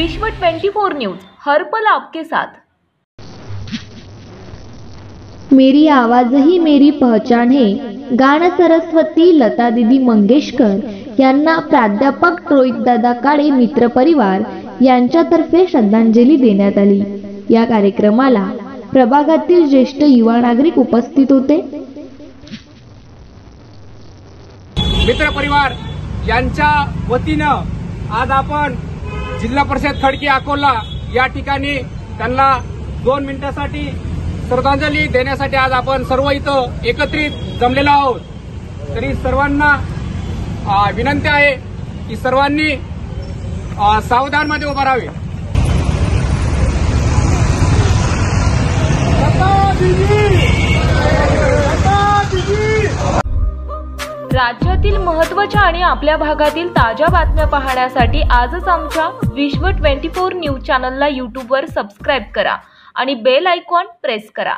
विश्व 24 न्यूज हर पल आपके साथ। मेरी आवाज ही मेरी पहचान है गान सरस्वती लता दीदी मंगेशकर यांना प्राध्यापक रोहितदादा काळे मित्र परिवार यांच्यातर्फे श्रद्धांजली देण्यात आली। या कार्यक्रमाला प्रभागातील ज्येष्ठ युवा नागरिक उपस्थित होते। मित्र परिवार यांच्या वतीनं आज आपण जिल्हा परिषद खडकी अकोला या ठिकाणी त्यांना 2 मिनिटांसाठी श्रद्धांजली देण्यासाठी आज आपण सर्व इथं एकत्रित जमलेलो आहोत। तरी सर्वांना विनंती आहे की सर्वांनी सावधानमध्ये उभा राहावे। राज्यातील महत्त्वाच्या आणि आपल्या भागातील ताज्या बातम्या पाहण्यासाठी आजच आमच्या विश्व 24 न्यूज चॅनलला YouTube वर सबस्क्राइब करा आणि बेल आयकॉन प्रेस करा।